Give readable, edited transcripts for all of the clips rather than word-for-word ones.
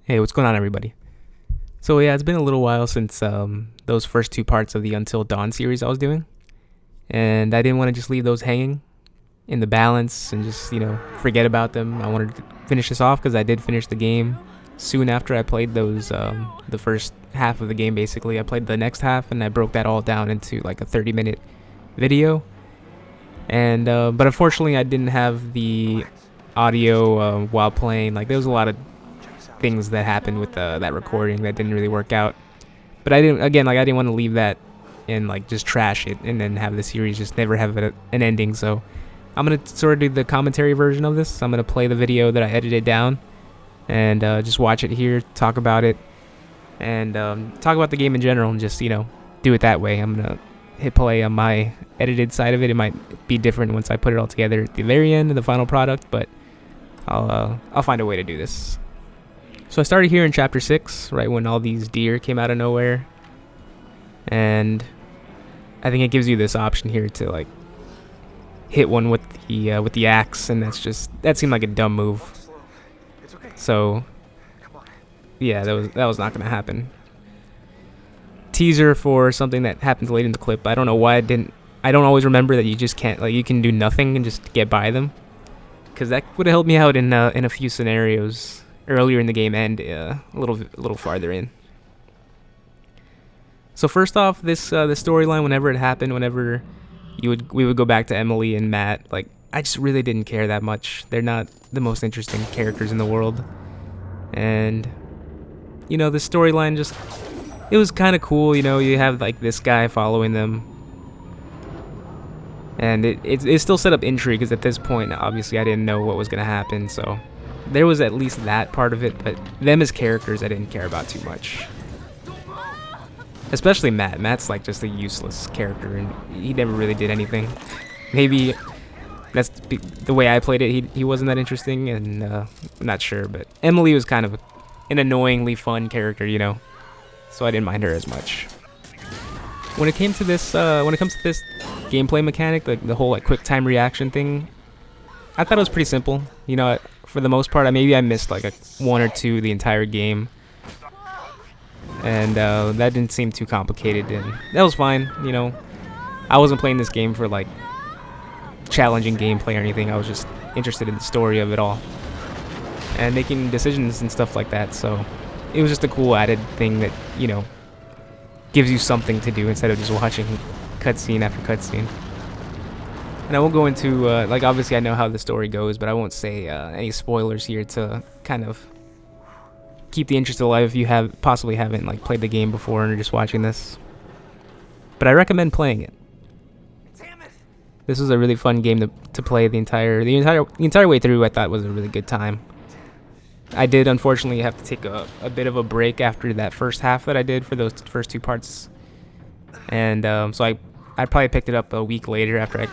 Hey, what's going on, everybody? So yeah, it's been a little while since those first two parts of the Until Dawn series I was doing, and I didn't want to just leave those hanging in the balance and just forget about them. I wanted to finish this off because I did finish the game soon after I played those the first half of the game. Basically, I played the next half and I broke that all down into like a 30-minute video. And but unfortunately, I didn't have the audio while playing. Like there was a lot of things that happened with that recording that didn't really work out. But I didn't want to leave that and like just trash it and then have the series just never have an ending. So I'm gonna sort of do the commentary version of this. I'm gonna play the video that I edited down and just watch it here, talk about it, and talk about the game in general, and just do it that way. I'm gonna hit play on my edited side of it. It might be different once I put it all together at the very end of the final product, but I'll find a way to do this. So I started here in chapter 6, right when all these deer came out of nowhere. And I think it gives you this option here to like hit one with the axe, and that seemed like a dumb move. So yeah, that was not gonna happen. Teaser for something that happens late in the clip. I don't know why I don't always remember that you just can't, like, you can do nothing and just get by them, because that would have helped me out in a few scenarios earlier in the game and a little farther in. So first off, the storyline, whenever it happened, whenever we would go back to Emily and Matt, like I just really didn't care that much. They're not the most interesting characters in the world, and the storyline just, it was kind of cool. You have like this guy following them, and it still set up intrigue because at this point, obviously, I didn't know what was gonna happen, so there was at least that part of it, but them as characters I didn't care about too much. Especially Matt. Matt's like just a useless character, and he never really did anything. Maybe that's the way I played it. He wasn't that interesting, and I'm not sure. But Emily was kind of an annoyingly fun character, so I didn't mind her as much. When it comes to this gameplay mechanic, the whole like quick time reaction thing, I thought it was pretty simple. For the most part, maybe I missed like one or two the entire game, and that didn't seem too complicated, and that was fine. I wasn't playing this game for like challenging gameplay or anything. I was just interested in the story of it all and making decisions and stuff like that. So it was just a cool added thing that gives you something to do instead of just watching cutscene after cutscene. And I won't go into, obviously I know how the story goes, but I won't say any spoilers here to kind of keep the interest alive if you possibly haven't like played the game before and are just watching this. But I recommend playing it. This was a really fun game to play the entire way through. I thought was a really good time. I did unfortunately have to take a bit of a break after that first half that I did for those first two parts. And so I probably picked it up a week later after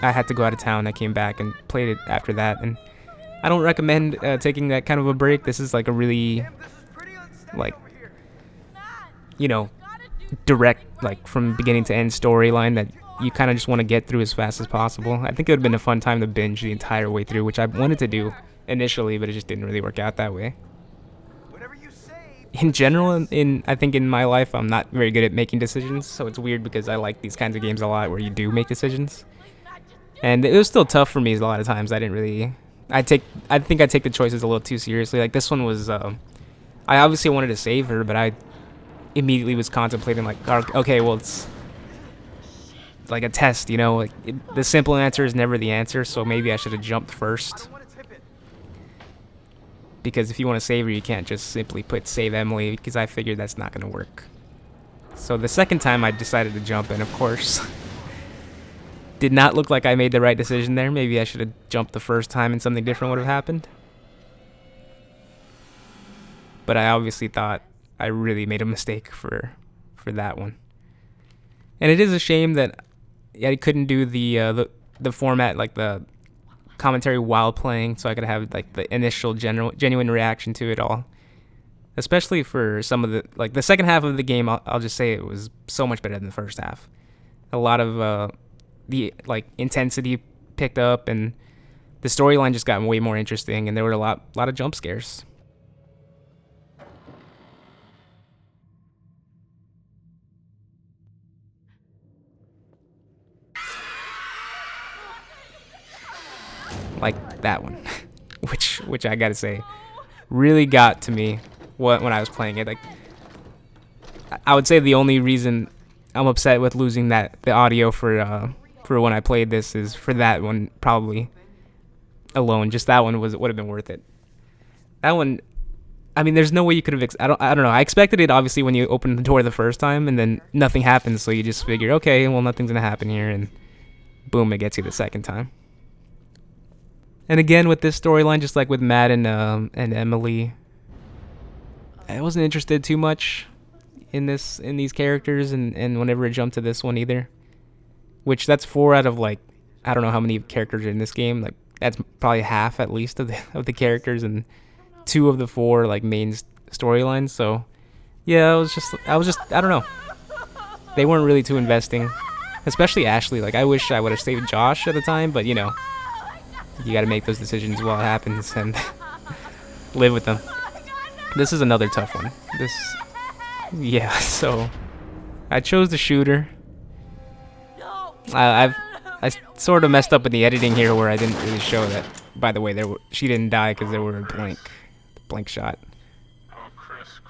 I had to go out of town. I came back and played it after that, and I don't recommend taking that kind of a break. This is like a really, like, direct, like from beginning to end storyline that you kind of just want to get through as fast as possible. I think it would have been a fun time to binge the entire way through, which I wanted to do initially, but it just didn't really work out that way. In general, I think in my life, I'm not very good at making decisions, so it's weird because I like these kinds of games a lot where you do make decisions. And it was still tough for me a lot of times. I think I take the choices a little too seriously. Like this one was, I obviously wanted to save her, but I immediately was contemplating like, okay, well, it's like a test, the simple answer is never the answer, so maybe I should have jumped first. Because if you want to save her, you can't just simply put save Emily, because I figured that's not going to work. So the second time I decided to jump, and of course did not look like I made the right decision there. Maybe I should have jumped the first time and something different would have happened. But I obviously thought I really made a mistake for that one. And it is a shame that I couldn't do the format, like the commentary while playing, so I could have like the initial genuine reaction to it all. Especially for some of the second half of the game, I'll just say it was so much better than the first half. A lot of the like intensity picked up, and the storyline just got way more interesting, and there were a lot of jump scares. that one, which I gotta say really got to me when I was playing it. Like, I would say the only reason I'm upset with losing the audio for when I played this is for that one probably alone. Just that one would have been worth it. That one, I mean, there's no way you could have. I don't know. I expected it obviously when you opened the door the first time, and then nothing happens, so you just figure, okay, well, nothing's gonna happen here, and boom, it gets you the second time. And again, with this storyline, just like with Matt and Emily, I wasn't interested too much in these characters, and whenever it jumped to this one either. Which that's 4 out of, like, I don't know how many characters are in this game. Like, that's probably half at least of the characters, and 2 of the 4 like main storylines. So yeah, I was just I don't know. They weren't really too investing, especially Ashley. Like, I wish I would have saved Josh at the time, but you know, you got to make those decisions while it happens and live with them. This is another tough one. Yeah. So I chose the shooter. I sort of messed up in the editing here where I didn't really show that. By the way, she didn't die because there were a blank shot. Oh, Chris.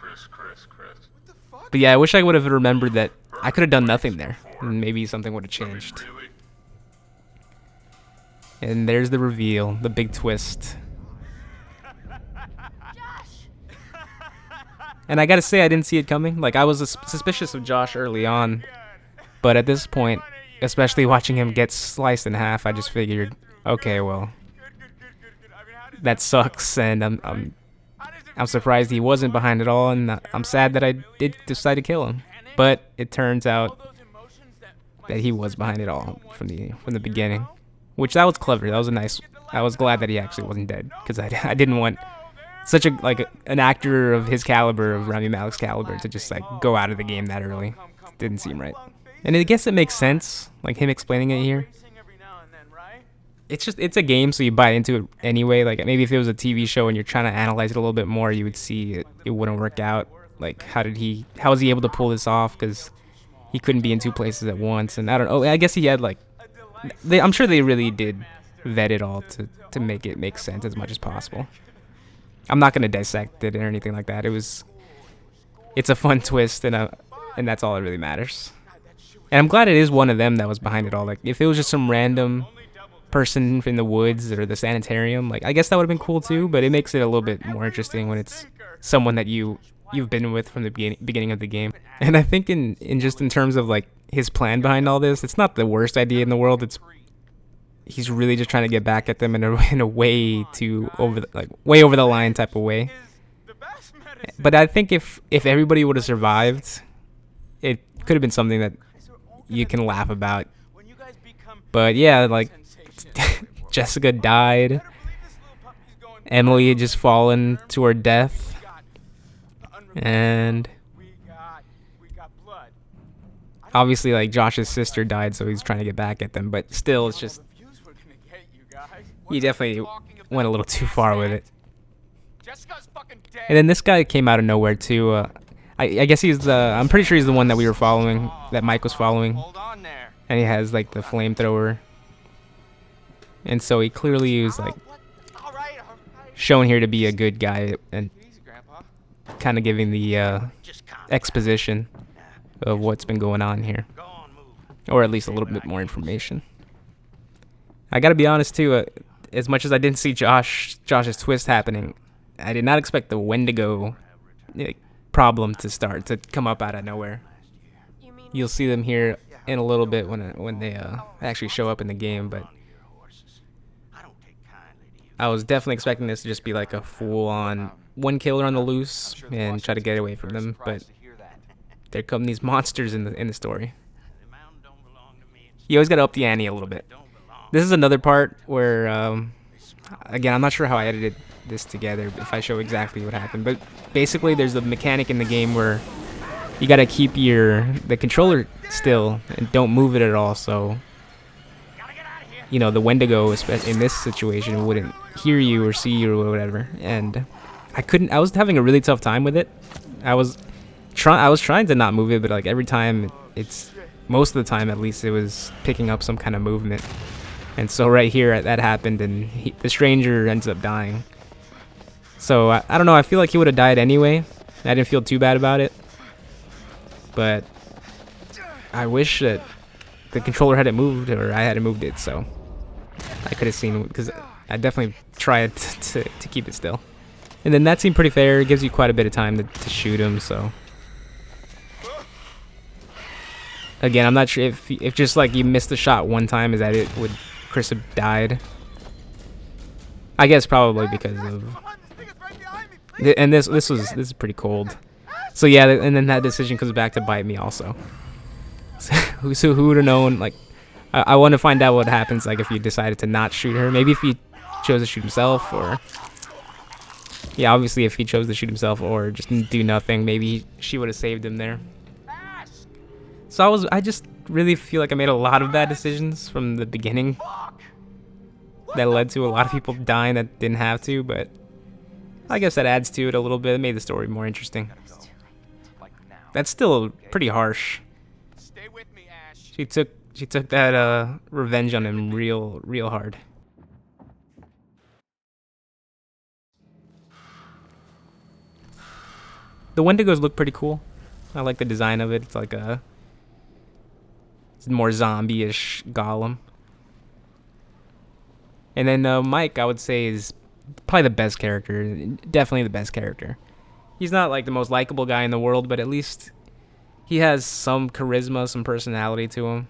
But yeah, I wish I would have remembered that I could have done nothing there, and maybe something would have changed. And there's the reveal, the big twist. And I gotta say, I didn't see it coming. Like, I was suspicious of Josh early on, but at this point, especially watching him get sliced in half, I just figured, okay, well, that sucks, and I'm surprised he wasn't behind it all, and I'm sad that I did decide to kill him. But it turns out that he was behind it all from the beginning, which that was clever. That was I was glad that he actually wasn't dead, because I didn't want such an actor of his caliber, of Rami Malek's caliber, to just like go out of the game that early. Didn't seem right. And I guess it makes sense, like him explaining it here. It's a game, so you buy into it anyway. Like, maybe if it was a TV show and you're trying to analyze it a little bit more, you would see it wouldn't work out. Like, how was he able to pull this off? Because he couldn't be in 2 places at once. And I don't know. I guess he had I'm sure they really did vet it all to make it make sense as much as possible. I'm not gonna dissect it or anything like that. It's a fun twist, and that's all that really matters. And I'm glad it is one of them that was behind it all. Like, if it was just some random person in the woods or the sanitarium, like, I guess that would have been cool too, but it makes it a little bit more interesting when it's someone that you've been with from the beginning of the game. And I think in terms of like his plan behind all this, it's not the worst idea in the world. He's really just trying to get back at them in a way way over the line type of way. But I think if everybody would have survived, it could have been something that you can laugh about. But yeah, like, Jessica died. Emily had just fallen to her death. And obviously, like, Josh's sister died, so he's trying to get back at them. But still, it's just, he definitely went a little too far with it. And then this guy came out of nowhere too. I guess I'm pretty sure he's the one that we were following, that Mike was following. And he has like the flamethrower. And so he clearly was like shown here to be a good guy and kind of giving the exposition of what's been going on here. Or at least a little bit more information. I gotta be honest too, as much as I didn't see Josh's twist happening, I did not expect the Wendigo problem to come up out of nowhere. You'll see them here in a little bit when they actually show up in the game, but I was definitely expecting this to just be like a full-on one killer on the loose and try to get away from them, but there come these monsters in the story. You always gotta up the ante a little bit. This is another part where, again, I'm not sure how I edited this together, if I show exactly what happened, but basically there's a mechanic in the game where you gotta keep the controller still and don't move it at all, so the Wendigo in this situation wouldn't hear you or see you or whatever. And I was having a really tough time with it. I was trying to not move it, but like every time, most of the time at least, it was picking up some kind of movement. And so right here that happened, and the stranger ends up dying. So I don't know, I feel like he would have died anyway. I didn't feel too bad about it. But I wish that the controller hadn't moved, or I hadn't moved it, so I could have seen, because I definitely tried to keep it still. And then that seemed pretty fair. It gives you quite a bit of time to shoot him, so. Again, I'm not sure if just like you missed the shot one time, is that it? Would Chris have died? I guess probably because of. And this is pretty cold. So yeah, and then that decision comes back to bite me also. So who would have known? Like, I want to find out what happens, like if he decided to not shoot her. Maybe if he chose to shoot himself, or yeah, obviously if he chose to shoot himself or just do nothing, maybe she would have saved him there. So I just really feel like I made a lot of bad decisions from the beginning that led to a lot of people dying that didn't have to, but I guess that adds to it a little bit. It made the story more interesting. That's still pretty harsh. She took that revenge on him real hard. The Wendigos look pretty cool. I like the design of it. It's like it's more zombie-ish Golem. And then Mike, I would say, is probably the best character. Definitely the best character. He's not like the most likable guy in the world, but at least he has some charisma, some personality to him.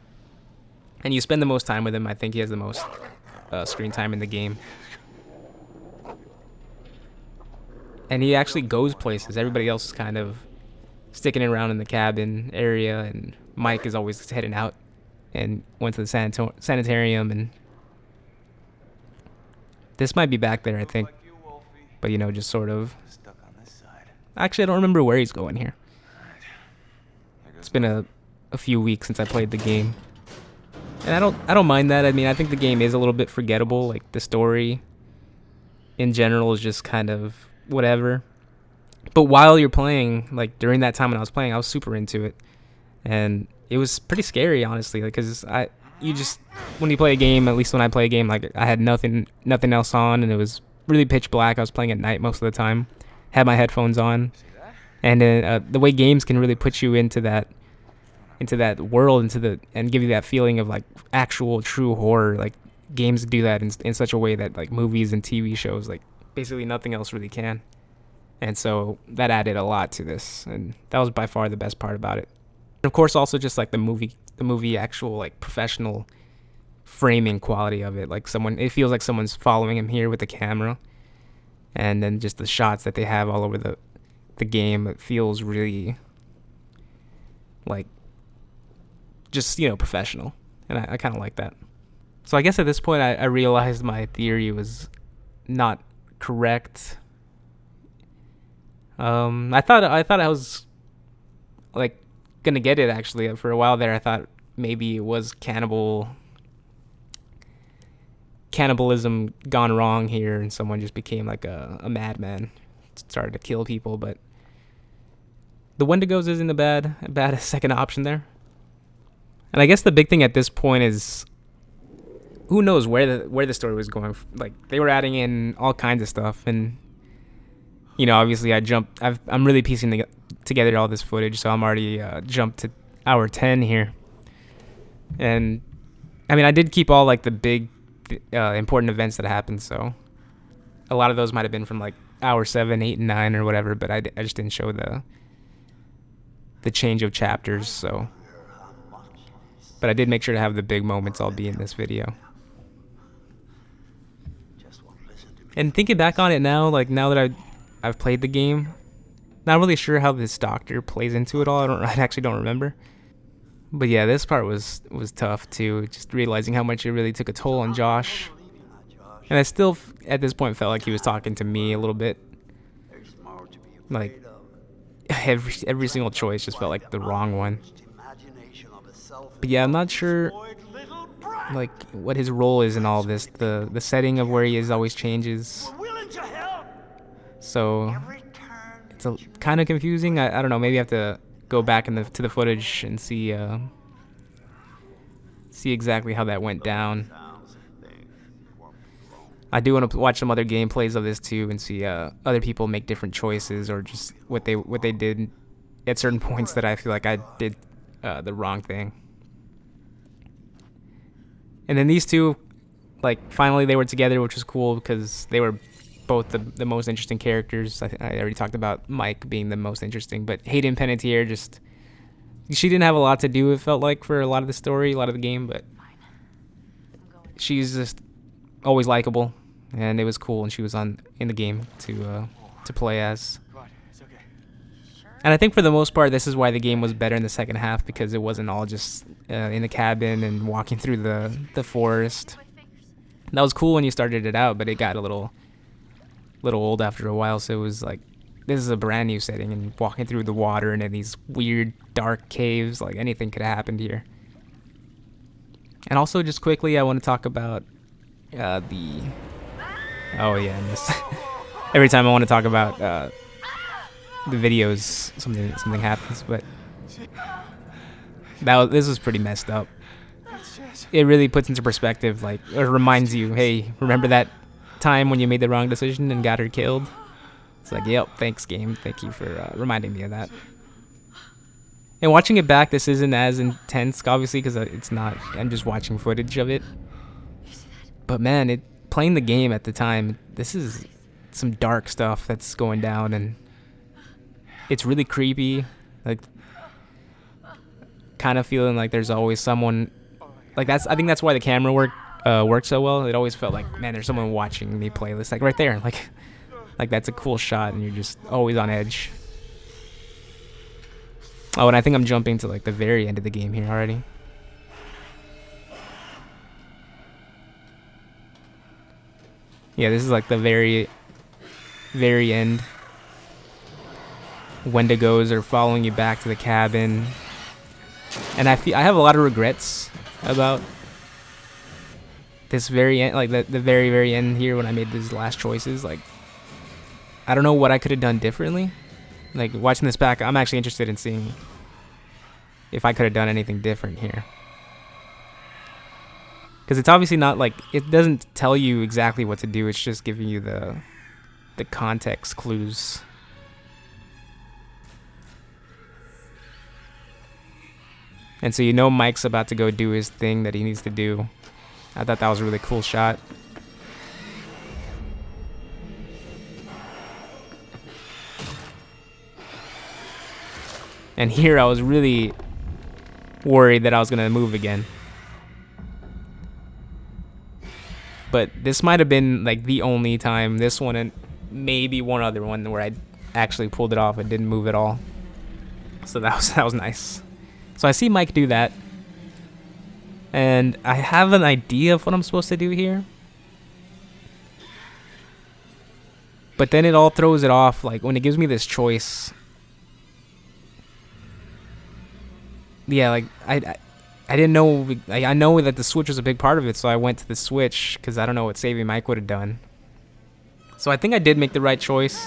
And you spend the most time with him. I think he has the most screen time in the game. And he actually goes places. Everybody else is kind of sticking around in the cabin area, and Mike is always heading out and went to the sanitarium. And this might be back there, I think. But, you know, just sort of. Actually, I don't remember where he's going here. It's been a few weeks since I played the game. And I don't mind that. I mean, I think the game is a little bit forgettable. Like, the story in general is just kind of whatever. But while you're playing, like during that time when I was playing, I was super into it. And it was pretty scary, honestly, because you just, when you play a game, at least when I play a game, like I had nothing else on, and it was really pitch black. I was playing at night most of the time, had my headphones on. And the way games can really put you into that world, and give you that feeling of like actual true horror. Like games do that in such a way that like movies and TV shows, like basically nothing else really can. And so that added a lot to this, and that was by far the best part about it. And of course, also just like the movie actual like professional framing quality of it. Like it feels like someone's following him here with the camera, and then just the shots that they have all over the game. It feels really like just, you know, professional, and I kind of like that. So I guess at this point I realized my theory was not correct. I thought I was like gonna get it, actually. For a while there I thought maybe it was cannibalism gone wrong here, and someone just became like a madman, started to kill people. But the Wendigos isn't a bad second option there. And I guess the big thing at this point is, who knows where the story was going. Like, they were adding in all kinds of stuff, and you know, obviously I'm really piecing together all this footage, so I'm already jumped to hour 10 here. And I mean, I did keep all like the big important events that happened, so a lot of those might have been from like hour 7, 8, and 9 or whatever, but I just didn't show the change of chapters. So, but I did make sure to have the big moments all be in this video. And thinking back on it now, like now that I've played the game, not really sure how this doctor plays into it all. I actually don't remember. But yeah, this part was tough too, just realizing how much it really took a toll on Josh. And I still, at this point, felt like he was talking to me a little bit. Like, every single choice just felt like the wrong one. But yeah, I'm not sure like what his role is in all this. The setting of where he is always changes. So it's kind of confusing. I don't know, maybe I have to go back to the footage and see exactly how that went down. I do want to watch some other gameplays of this too and see other people make different choices or just what they did at certain points that I feel like I did the wrong thing. And then these two, like, finally they were together, which was cool because they were both the most interesting characters. I already talked about Mike being the most interesting, but Hayden Panettiere just, she didn't have a lot to do, it felt like, for a lot of the story, a lot of the game, but she's just always likable, and it was cool, and she was in the game to play as. And I think for the most part, this is why the game was better in the second half, because it wasn't all just in the cabin and walking through the forest. That was cool when you started it out, but it got a little old after a while, so it was like, this is a brand new setting, and walking through the water and in these weird dark caves, like anything could have happened here. And also, just quickly, I want to talk about oh yeah, and this every time I want to talk about the videos, something happens, but this was pretty messed up. It really puts into perspective, like, it reminds you, hey, remember that time when you made the wrong decision and got her killed? It's like, yep, thanks game, thank you for reminding me of that. And watching it back, this isn't as intense, obviously, because it's not, I'm just watching footage of it. But man, playing the game at the time, this is some dark stuff that's going down, and it's really creepy, like, kind of feeling like there's always someone, like, I think that's why the camera worked so well. It always felt like, man, there's someone watching me play this, like, right there, like that's a cool shot, and you're just always on edge. Oh, and I think I'm jumping to, like, the very end of the game here already. Yeah, this is like the very, very end. Wendigos are following you back to the cabin, and I have a lot of regrets about this very end, like the very, very end here when I made these last choices. Like, I don't know what I could have done differently. Like, watching this back, I'm actually interested in seeing if I could have done anything different here. Because it's obviously not, like, it doesn't tell you exactly what to do. It's just giving you the context clues. And so you know Mike's about to go do his thing that he needs to do. I thought that was a really cool shot. And here I was really worried that I was going to move again. But this might have been, like, the only time, this one and maybe one other one, where I actually pulled it off and didn't move at all. So that was nice. So I see Mike do that. And I have an idea of what I'm supposed to do here. But then it all throws it off, like, when it gives me this choice. Yeah, like, I didn't know, I know that the switch was a big part of it, so I went to the switch, because I don't know what Saving Mike would have done. So I think I did make the right choice,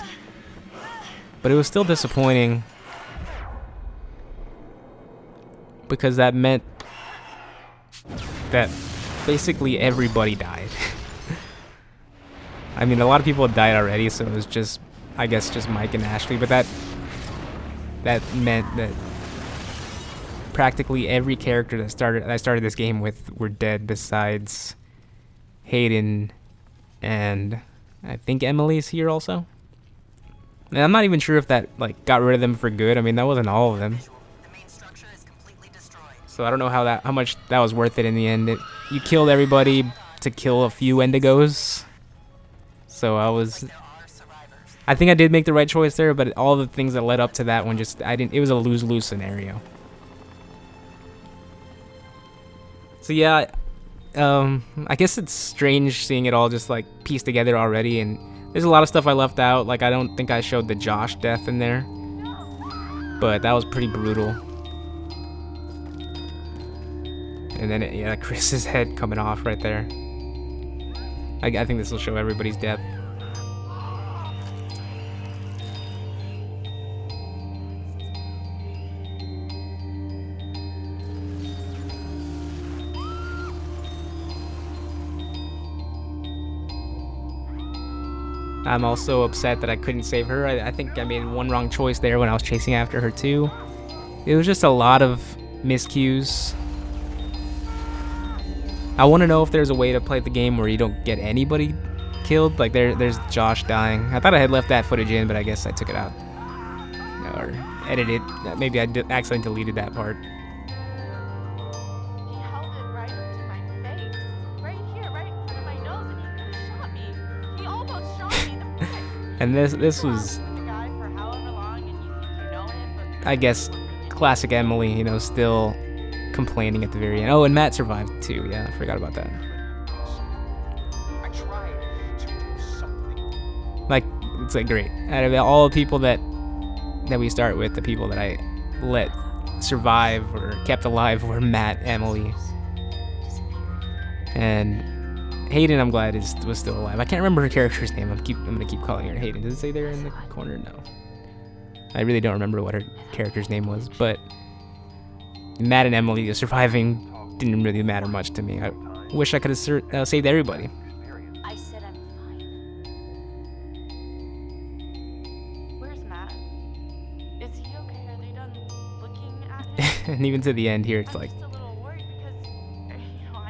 but it was still disappointing, because that meant that basically everybody died. I mean, a lot of people had died already, so it was just, I guess, just Mike and Ashley, but that meant that practically every character that I started this game with were dead, besides Hayden, and I think Emily's here also. And I'm not even sure if that, like, got rid of them for good. I mean, that wasn't all of them. So I don't know how much that was worth it in the end. You killed everybody to kill a few Wendigos. So I think I did make the right choice there, but all the things that led up to that one it was a lose-lose scenario. So yeah, I guess it's strange seeing it all just, like, pieced together already, and there's a lot of stuff I left out. Like, I don't think I showed the Josh death in there, but that was pretty brutal. And then, yeah, Chris's head coming off right there. I think this will show everybody's death. I'm also upset that I couldn't save her. I think I made one wrong choice there when I was chasing after her too. It was just a lot of miscues. I want to know if there's a way to play the game where you don't get anybody killed. Like there's Josh dying. I thought I had left that footage in, but I guess I took it out or edited. Maybe I accidentally deleted that part. He held it right up to my face, right here, right in front of my nose, and he could have shot me. He almost shot me. The prick. And this was, With the guy for however long, and you think you know him, but I guess, classic Emily. You know, still complaining at the very end. Oh, and Matt survived too. Yeah, I forgot about that. I tried to do something. Like, it's like great. Out of all the people that we start with, the people that I let survive or kept alive were Matt, Emily, and Hayden. I'm glad was still alive. I can't remember her character's name. I'm gonna keep calling her Hayden. Does it say there in the corner? No. I really don't remember what her character's name was, but Matt and Emily surviving didn't really matter much to me. I wish I could have saved everybody. I said I'm fine. Where's Matt? Is he okay? Are they done looking at him? And even to the end here, it's I'm like just a little worried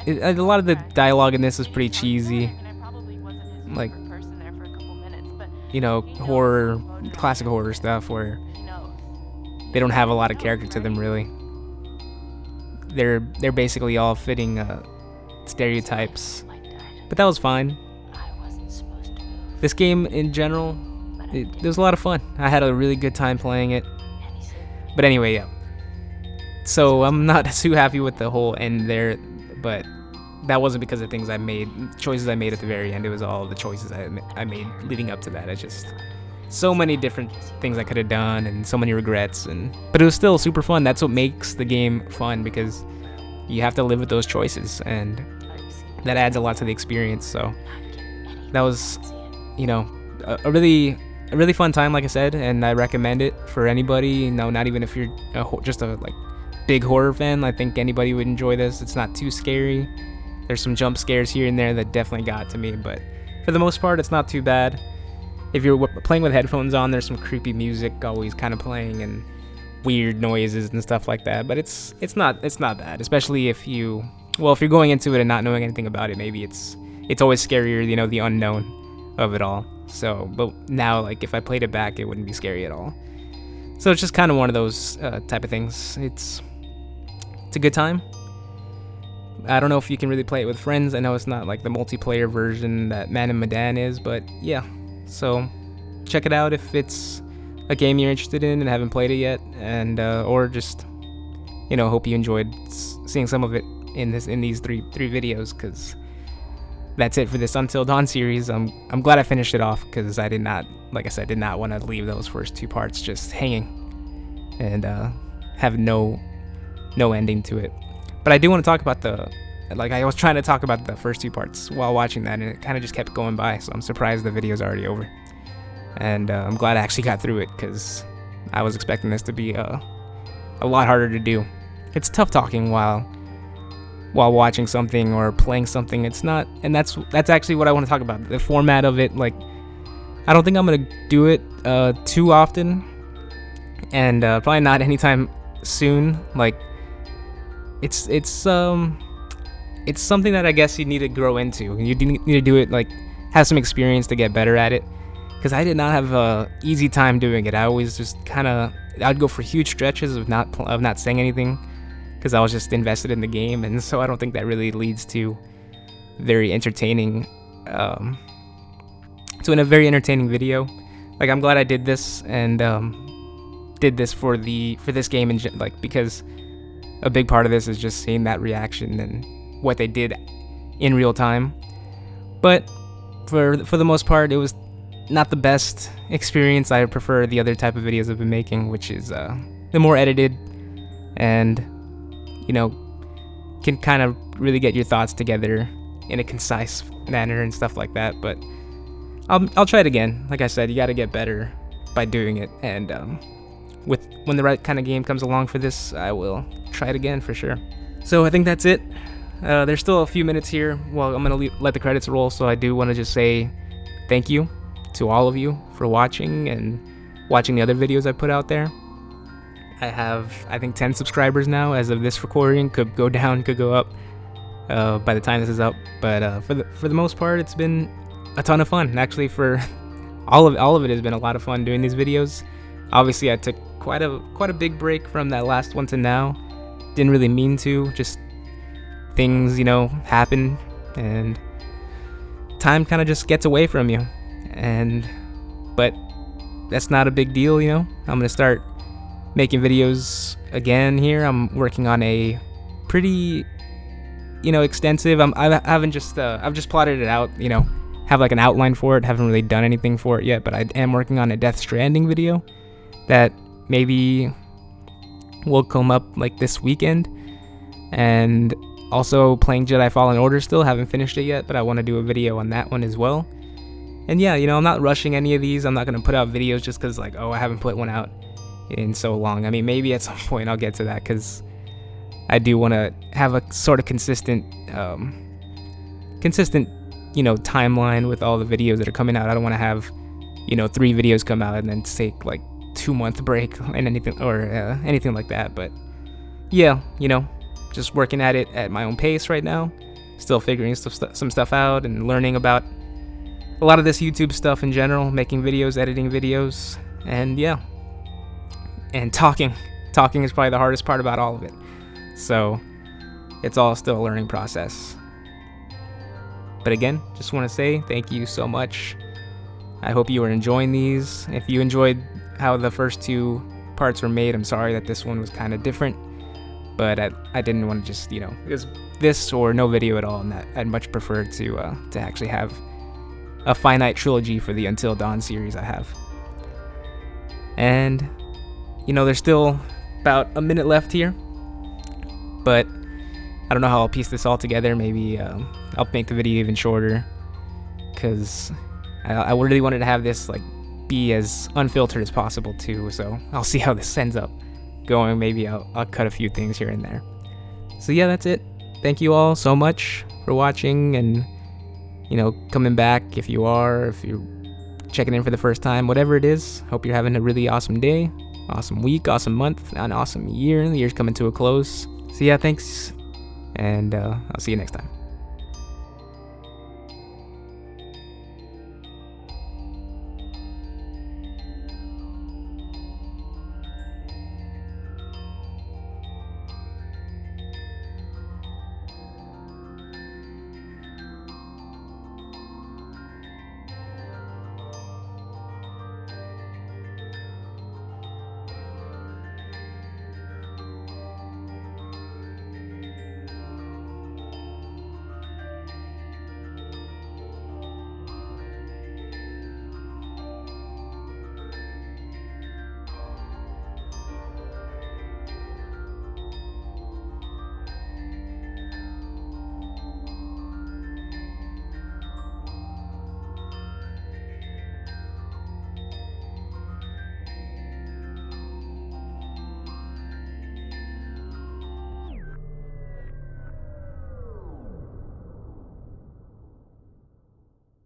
because, I a lot of the dialogue in this is pretty I cheesy. mean, I probably wasn't his Like, favorite person there for a couple minutes, but you know, horror, classic horror stuff where he knows. they don't have a lot of character to them really. They're basically all fitting stereotypes, but that was fine. This game in general, it was a lot of fun. I had a really good time playing it. But anyway, yeah. So I'm not too happy with the whole end there, but that wasn't because of things I made, choices I made at the very end. It was all the choices I made leading up to that. It's just so many different things I could have done and so many regrets, but it was still super fun. That's what makes the game fun, because you have to live with those choices, and that adds a lot to the experience. So that was, you know, a really fun time, like I said, and I recommend it for anybody. You know, not even if you're just a like big horror fan. I think anybody would enjoy this. It's not too scary. There's some jump scares here and there that definitely got to me, but for the most part, it's not too bad. If you're playing with headphones on, there's some creepy music always kind of playing and weird noises and stuff like that. But it's not bad, especially if you're going into it and not knowing anything about it. Maybe it's always scarier, you know, the unknown of it all. So, but now, like, if I played it back, it wouldn't be scary at all. So it's just kind of one of those type of things. It's a good time. I don't know if you can really play it with friends. I know it's not like the multiplayer version that Man and Medan is, but yeah. So check it out if it's a game you're interested in and haven't played it yet, and or just, you know, hope you enjoyed seeing some of it in these three videos, because that's it for this Until Dawn series. I'm glad I finished it off, because I did not, like I said, did not want to leave those first two parts just hanging and have no ending to it. But I do want to talk about I was trying to talk about the first two parts while watching that, and it kind of just kept going by, so I'm surprised the video's already over. And I'm glad I actually got through it, because I was expecting this to be a lot harder to do. It's tough talking while watching something or playing something. It's not, and that's actually what I want to talk about. The format of it, like, I don't think I'm gonna do it too often, and probably not anytime soon. Like, it's something that I guess you need to grow into. You need to do it, like, have some experience to get better at it. Because I did not have a easy time doing it. I always just I'd go for huge stretches of not saying anything, because I was just invested in the game, and so I don't think that really leads to very entertaining, a very entertaining video. Like, I'm glad I did this, and did this for this game, and like, because a big part of this is just seeing that reaction and what they did in real time. But for the most part, it was not the best experience. I prefer the other type of videos I've been making, which is the more edited and, you know, can kind of really get your thoughts together in a concise manner and stuff like that. But I'll try it again. Like I said, you got to get better by doing it, and when the right kind of game comes along for this, I will try it again for sure. So I think that's it. There's still a few minutes here. Well, I'm gonna let the credits roll, so I do want to just say thank you to all of you for watching and watching the other videos I put out there. I have, I think, 10 subscribers now as of this recording. Could go down, could go up by the time this is up. But for the most part, it's been a ton of fun. Actually, for all of it has been a lot of fun doing these videos. Obviously, I took quite a big break from that last one to now. Didn't really mean to. Just things, happen, and time kind of just gets away from you. But that's not a big deal, I'm gonna start making videos again here. I'm working on a pretty, extensive. I've just plotted it out, have like an outline for it. Haven't really done anything for it yet, but I am working on a Death Stranding video that maybe will come up like this weekend. And also playing Jedi Fallen Order still. Haven't finished it yet, but I want to do a video on that one as well. And yeah, I'm not rushing any of these. I'm not going to put out videos just because I haven't put one out in so long. I mean, maybe at some point I'll get to that, because I do want to have a sort of consistent timeline with all the videos that are coming out. I don't want to have 3 videos come out and then take 2-month break and anything like that. But yeah, just working at it at my own pace right now, still figuring some stuff out and learning about a lot of this YouTube stuff in general, making videos, editing videos, and yeah, and talking is probably the hardest part about all of it. So it's all still a learning process. But again, just want to say thank you so much. I hope you are enjoying these. If you enjoyed how the first 2 parts were made, I'm sorry that this one was kind of different, but I didn't want to just, it was this or no video at all, and that I'd much prefer to actually have a finite trilogy for the Until Dawn series I have. And, there's still about a minute left here, but I don't know how I'll piece this all together. Maybe I'll make the video even shorter, because I really wanted to have this be as unfiltered as possible too. So I'll see how this ends up going. Maybe I'll cut a few things here and there. So yeah, that's it. Thank you all so much for watching and coming back if you're checking in for the first time, whatever it is. Hope you're having a really awesome day, awesome week, awesome month, an awesome year. The year's coming to a close. So yeah, thanks, and I'll see you next time.